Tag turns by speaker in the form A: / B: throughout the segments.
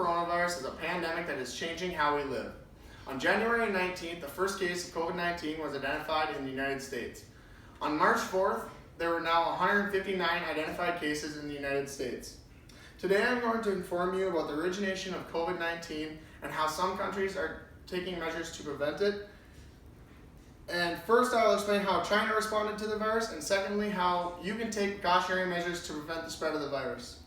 A: coronavirus is a pandemic that is changing how we live. On January 19th, the first case of COVID-19 was identified in the United States. On March 4th, there were now 159 identified cases in the United States. Today I'm going to inform you about the origination of COVID-19 and how some countries are taking measures to prevent it. And first I will explain how China responded to the virus, and secondly how you can take precautionary measures to prevent the spread of the virus.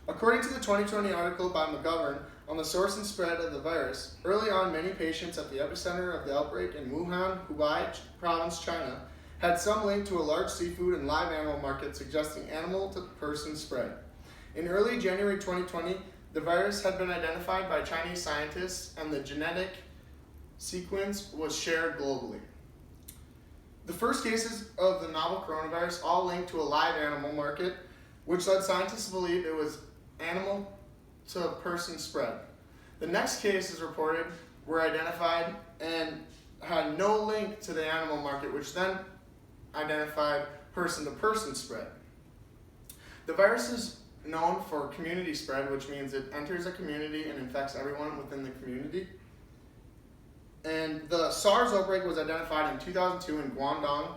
A: According to the 2020 article by McGovern on the source and spread of the virus, early on many patients at the epicenter of the outbreak in Wuhan, Hubei province, China, had some link to a large seafood and live animal market suggesting animal-to-person spread. In early January 2020, the virus had been identified by Chinese scientists and the genetic sequence was shared globally. The first cases of the novel coronavirus all linked to a live animal market, which led scientists to believe it was animal-to-person spread. The next cases reported were identified and had no link to the animal market, which then identified person-to-person spread. The virus is known for community spread, which means it enters a community and infects everyone within the community. And the SARS outbreak was identified in 2002 in Guangdong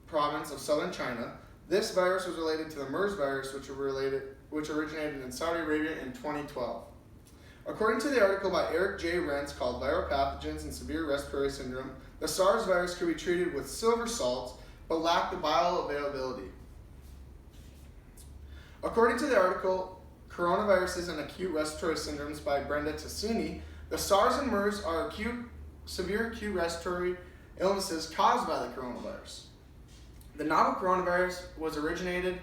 A: province of southern China. This virus was related to the MERS virus, which originated in Saudi Arabia in 2012. According to the article by Eric J. Rentz called Viral Pathogens and Severe Respiratory Syndrome, the SARS virus could be treated with silver salts but lacked the bioavailability. According to the article Coronaviruses and Acute Respiratory Syndromes by Brenda Tassini, the SARS and MERS are severe acute respiratory illnesses caused by the coronavirus. The novel coronavirus was originated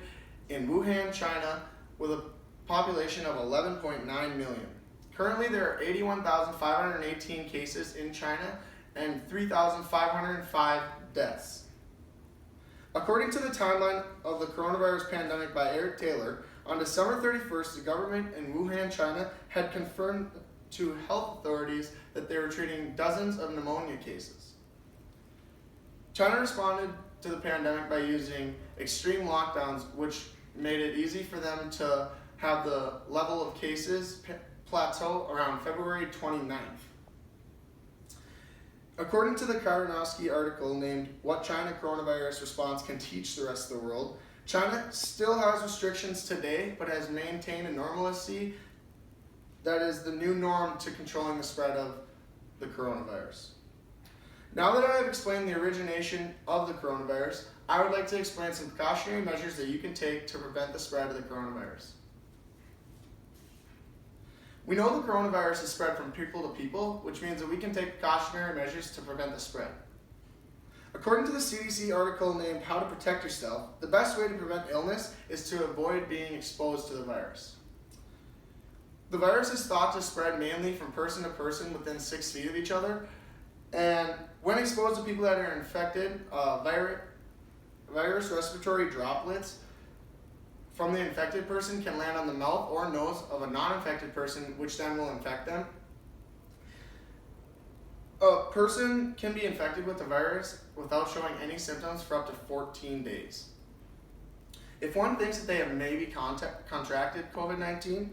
A: in Wuhan, China, with a population of 11.9 million. Currently, there are 81,518 cases in China and 3,505 deaths. According to the timeline of the coronavirus pandemic by Eric Taylor, on December 31st, the government in Wuhan, China, had confirmed to health authorities that they were treating dozens of pneumonia cases. China responded to the pandemic by using extreme lockdowns, which made it easy for them to have the level of cases plateau around February 29th. According to the Karanowski article named What China Coronavirus Response Can Teach the Rest of the World, China still has restrictions today, but has maintained a normalcy that is the new norm to controlling the spread of the coronavirus. Now that I have explained the origination of the coronavirus, I would like to explain some precautionary measures that you can take to prevent the spread of the coronavirus. We know the coronavirus is spread from people to people, which means that we can take precautionary measures to prevent the spread. According to the CDC article named How to Protect Yourself, the best way to prevent illness is to avoid being exposed to the virus. The virus is thought to spread mainly from person to person within 6 feet of each other, and when exposed to people that are infected, virus respiratory droplets from the infected person can land on the mouth or nose of a non-infected person, which then will infect them. A person can be infected with the virus without showing any symptoms for up to 14 days. If one thinks that they have maybe contracted COVID-19,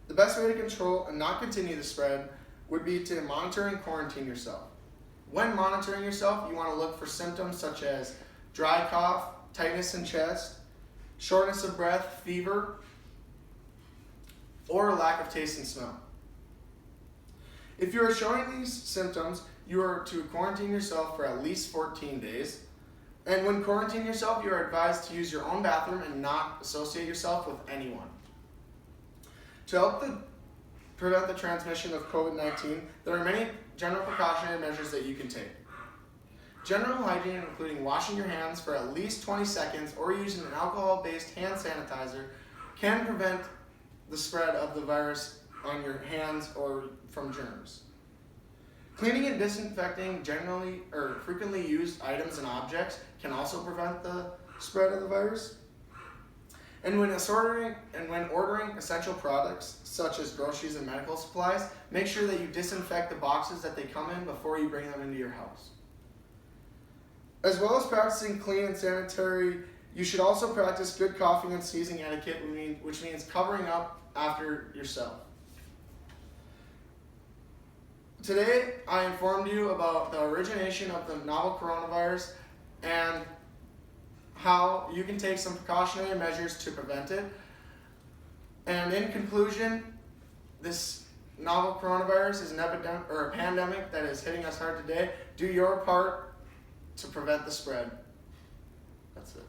A: the best way to control and not continue the spread would be to monitor and quarantine yourself. When monitoring yourself, you want to look for symptoms such as dry cough, tightness in chest, shortness of breath, fever, or a lack of taste and smell. If you are showing these symptoms, you are to quarantine yourself for at least 14 days. And when quarantining yourself, you are advised to use your own bathroom and not associate yourself with anyone. To help prevent the transmission of COVID-19, there are many general precautionary measures that you can take. General hygiene, including washing your hands for at least 20 seconds or using an alcohol-based hand sanitizer, can prevent the spread of the virus on your hands or from germs. Cleaning and disinfecting generally or frequently used items and objects can also prevent the spread of the virus. And when ordering essential products, such as groceries and medical supplies, make sure that you disinfect the boxes that they come in before you bring them into your house. As well as practicing clean and sanitary, you should also practice good coughing and sneezing etiquette, which means covering up after yourself. Today, I informed you about the origination of the novel coronavirus and how you can take some precautionary measures to prevent it. And in conclusion, this novel coronavirus is an epidemic or a pandemic that is hitting us hard today. Do your part to prevent the spread. That's it.